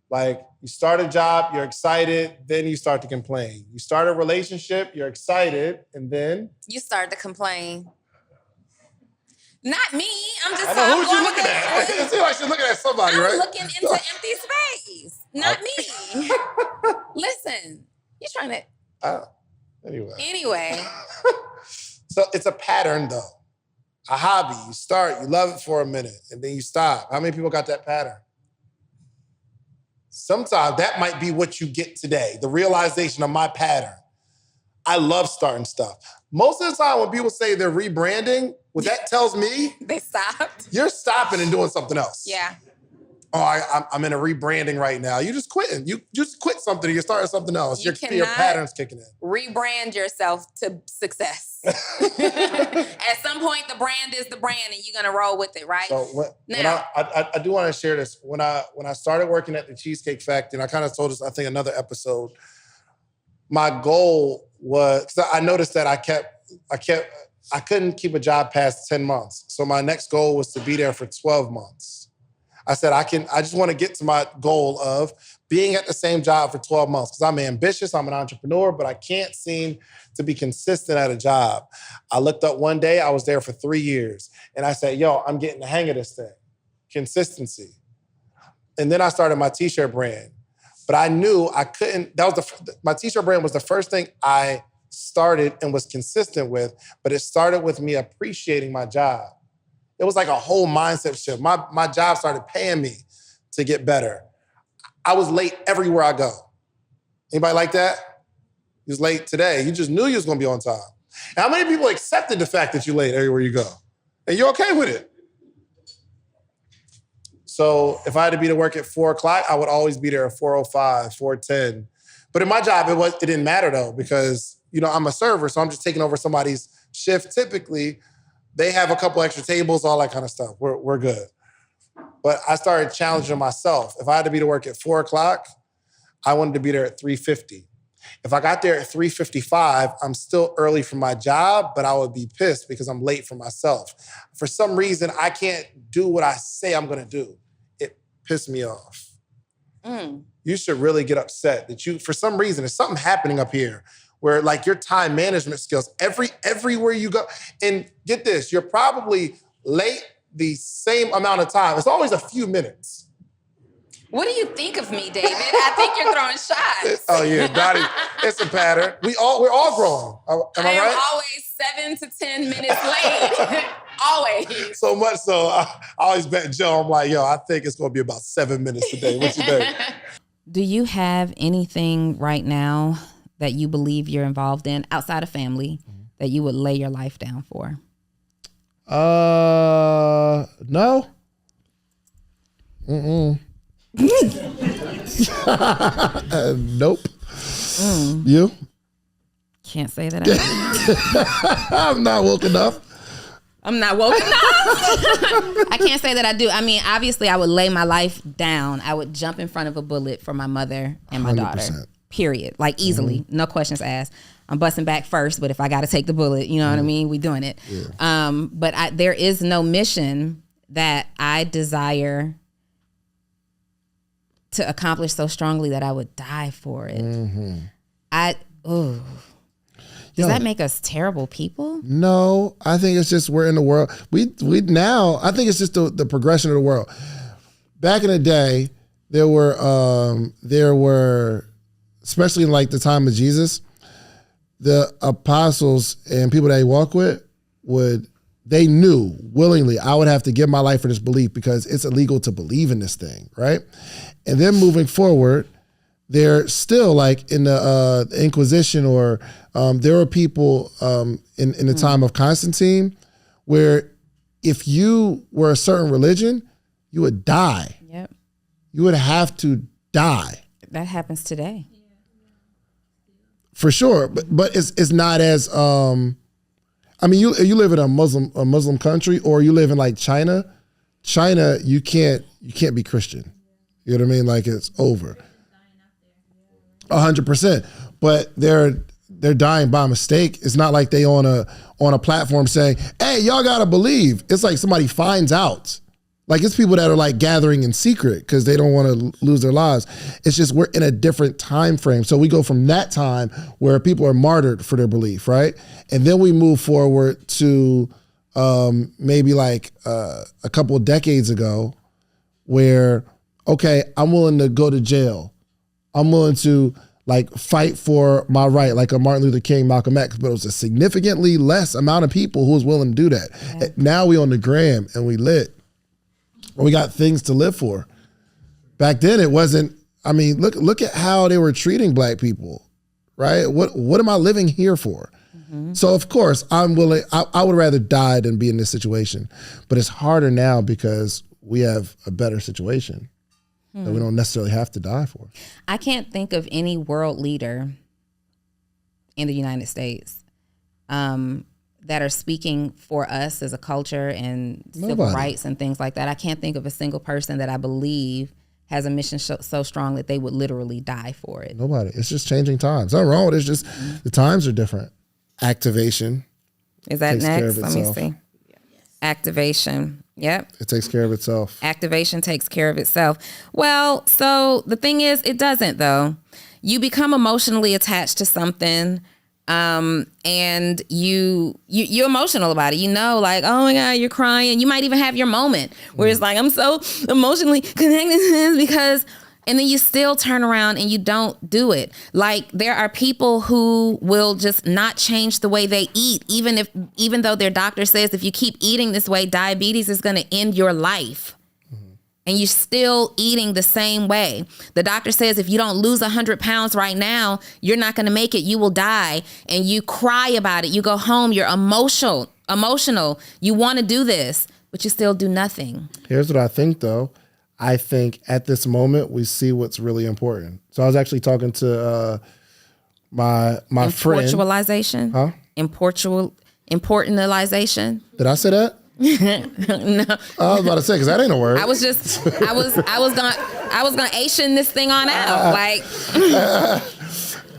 Like, you start a job, you're excited, then you start to complain. You start a relationship, you're excited, and then you start to complain. Not me. I'm just I know, who's you looking at? It seems like she's looking at somebody, I'm right? looking into empty space. Not me. Listen, you're trying to... Anyway. So it's a pattern though. A hobby, you start, you love it for a minute, and then you stop. How many people got that pattern? Sometimes that might be what you get today, the realization of my pattern. I love starting stuff. Most of the time when people say they're rebranding, what that tells me, They stopped. you're stopping and doing something else. Yeah. Oh, I'm in a rebranding right now. You just quitting. You just quit something and you're starting something else. You Your pattern's kicking in. Rebrand yourself to success. At some point, the brand is the brand and you're going to roll with it, right? So I do want to share this. When I started working at the Cheesecake Factory, and I kind of told this, I think, another episode, my goal was, because I noticed that I couldn't keep a job past 10 months. So my next goal was to be there for 12 months. I said, I just want to get to my goal of being at the same job for 12 months because I'm ambitious, I'm an entrepreneur, but I can't seem to be consistent at a job. I looked up one day, I was there for 3 years, and I said, yo, I'm getting the hang of this thing, consistency. And then I started my t-shirt brand, but I knew I couldn't, my t-shirt brand was the first thing I started and was consistent with, but it started with me appreciating my job. It was like a whole mindset shift. My job started paying me to get better. I was late everywhere I go. Anybody like that? You was late today. You just knew you was gonna be on time. And how many people accepted the fact that you're late everywhere you go? And you're okay with it. So if I had to be to work at 4 o'clock, I would always be there at 4:05, 4:10. But in my job, it didn't matter though, because I'm a server, so I'm just taking over somebody's shift typically. They have a couple extra tables, all that kind of stuff. We're good. But I started challenging myself. If I had to be to work at 4 o'clock, I wanted to be there at 3:50. If I got there at 3:55, I'm still early for my job, but I would be pissed because I'm late for myself. For some reason, I can't do what I say I'm gonna do. It pissed me off. You should really get upset that for some reason, there's something happening up here where your time management skills, everywhere you go, and get this, you're probably late the same amount of time. It's always a few minutes. What do you think of me, David? I think you're throwing shots. Oh yeah, Dottie, it's a pattern. We're all growing. Am I right? am always 7 to 10 minutes late. Always. So much so, I always bet Joe, I'm like, yo, I think it's gonna be about 7 minutes today. What you think? Do you have anything right now that you believe you're involved in outside of family that you would lay your life down for? No. Nope. You? Can't say that I do. I'm not woke enough. I'm not woke enough. I can't say that I do. I mean, obviously, I would lay my life down. I would jump in front of a bullet for my mother and my 100%. Daughter. Period. Easily. No questions asked. I'm busting back first, but if I got to take the bullet, you know what I mean? We doing it. Yeah. But there is no mission that I desire to accomplish so strongly that I would die for it. Does that make us terrible people? No, I think it's just we're in the world. We now, I think it's just the progression of the world. Back in the day, there were especially in the time of Jesus, the apostles and people that he walked with they knew willingly, I would have to give my life for this belief because it's illegal to believe in this thing, right? And then moving forward, they're still in the Inquisition or there were people in the time of Constantine where if you were a certain religion, you would die. Yep. You would have to die. That happens today. For sure, but it's not as you live in a Muslim country or you live in China. China, you can't be Christian. You know what I mean? It's over. 100%. But they're dying by mistake. It's not like they on a platform saying, "Hey, y'all gotta believe." It's like somebody finds out. It's people that are gathering in secret because they don't want to lose their lives. It's just we're in a different time frame. So we go from that time where people are martyred for their belief, right? And then we move forward to maybe a couple of decades ago where, okay, I'm willing to go to jail. I'm willing to like fight for my right, like a Martin Luther King, Malcolm X, but it was a significantly less amount of people who was willing to do that. Yeah. Now we on the gram and we lit. We got things to live for. Back then it wasn't, I mean, look at how they were treating black people, right? What am I living here for? Mm-hmm. So of course I'm willing, I would rather die than be in this situation, but it's harder now because we have a better situation that we don't necessarily have to die for. I can't think of any world leader in the United States that are speaking for us as a culture and civil rights and things like that. I can't think of a single person that I believe has a mission so strong that they would literally die for it. Nobody. It's just changing times. Nothing wrong with it. It's just the times are different. Activation. Is that next? Let me see. Activation. Yep. It takes care of itself. Activation takes care of itself. Well, so the thing is, it doesn't though. You become emotionally attached to something, and you're emotional about it. You know, like, oh my God, you're crying. You might even have your moment where it's like, I'm so emotionally connected to this because, and then you still turn around and you don't do it. Like there are people who will just not change the way they eat, even though their doctor says if you keep eating this way, diabetes is going to end your life. And you're still eating the same way. The doctor says if you don't lose 100 pounds right now, you're not going to make it. You will die. And you cry about it. You go home. You're emotional. You want to do this, but you still do nothing. Here's what I think, though. I think at this moment, we see what's really important. So I was actually talking to my friend. Importualization? Huh? Importantalization? Did I say that? No. I was about to say, because that ain't a word. I was gonna Asian this thing on out.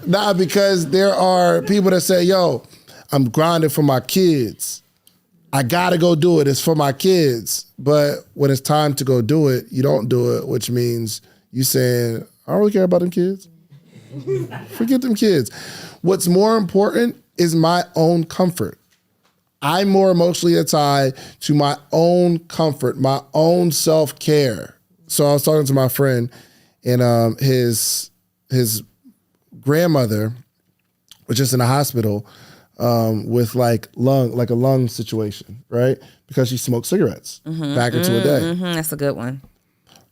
Nah, because there are people that say, yo, I'm grinding for my kids. I gotta go do it. It's for my kids. But when it's time to go do it, you don't do it, which means you saying, I don't really care about them kids. Forget them kids. What's more important is my own comfort. I'm more emotionally tied to my own comfort, my own self-care. So I was talking to my friend, and his grandmother was just in the hospital with like a lung situation, right? Because she smoked cigarettes back into a day. Mm-hmm. That's a good one.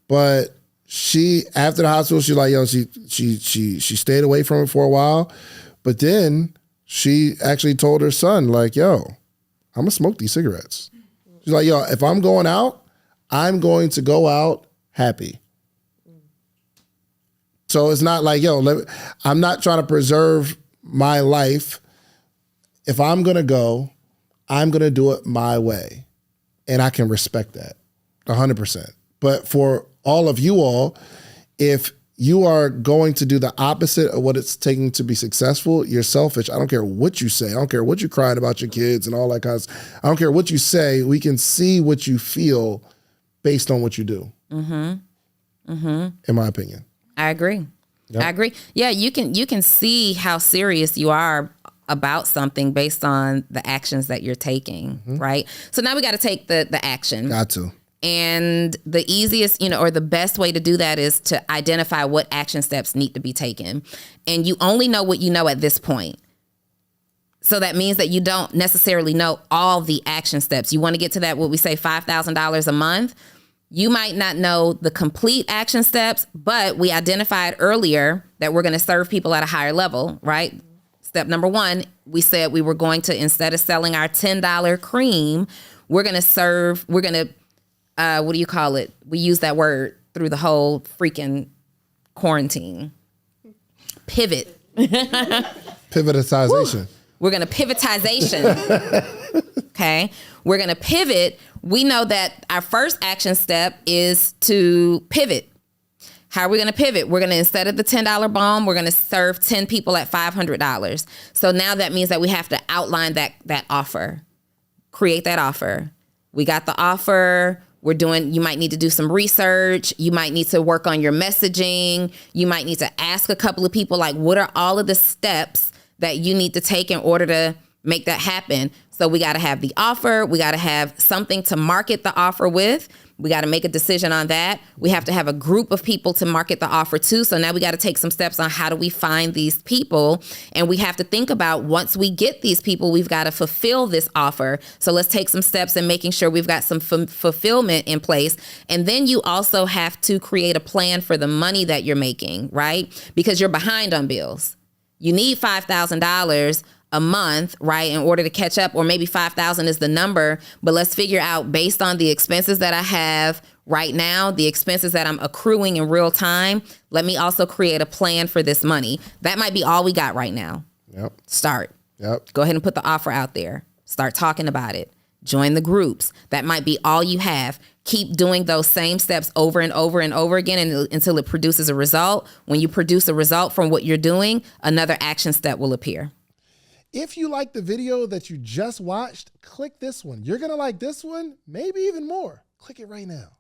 But she, after the hospital, she like, yo, she stayed away from it for a while, but then she actually told her son, like, yo, I'm gonna smoke these cigarettes. She's like, yo, if I'm going out, I'm going to go out happy. So it's not like, yo, I'm not trying to preserve my life. If I'm gonna go, I'm gonna do it my way. And I can respect that 100%. But for all of you all, if you are going to do the opposite of what it's taking to be successful, you're selfish. I don't care what you say. I don't care what you're crying about your kids and all that kind of stuff. I don't care what you say. We can see what you feel based on what you do. Mm-hmm. Mm-hmm. In my opinion. I agree. Yep. I agree. Yeah, you can see how serious you are about something based on the actions that you're taking, right? So now we got to take the action. Got to. And the easiest, or the best way to do that is to identify what action steps need to be taken. And you only know what you know at this point. So that means that you don't necessarily know all the action steps. You want to get to that, what we say, $5,000 a month. You might not know the complete action steps, but we identified earlier that we're going to serve people at a higher level, right? Step number one, we said we were going to, instead of selling our $10 cream, we're going to what do you call it? We use that word through the whole freaking quarantine. Pivot. Pivotization. We're going to pivotization. Okay. We're going to pivot. We know that our first action step is to pivot. How are we going to pivot? We're going to, instead of the $10 bomb, we're going to serve 10 people at $500. So now that means that we have to outline that offer, create that offer. We got the offer. You might need to do some research. You might need to work on your messaging. You might need to ask a couple of people, like, what are all of the steps that you need to take in order to make that happen? So we got to have the offer. We got to have something to market the offer with. We got to make a decision on that. We have to have a group of people to market the offer to. So now we got to take some steps on how do we find these people. And we have to think about once we get these people, we've got to fulfill this offer. So let's take some steps in making sure we've got some fulfillment in place. And then you also have to create a plan for the money that you're making, right? Because you're behind on bills. You need $5,000 a month, right, in order to catch up, or maybe 5,000 is the number, but let's figure out based on the expenses that I have right now, the expenses that I'm accruing in real time, let me also create a plan for this money. That might be all we got right now. Yep. Start. Yep. Go ahead and put the offer out there. Start talking about it. Join the groups. That might be all you have. Keep doing those same steps over and over and over again until it produces a result. When you produce a result from what you're doing, another action step will appear. If you like the video that you just watched, click this one. You're going to like this one, maybe even more. Click it right now.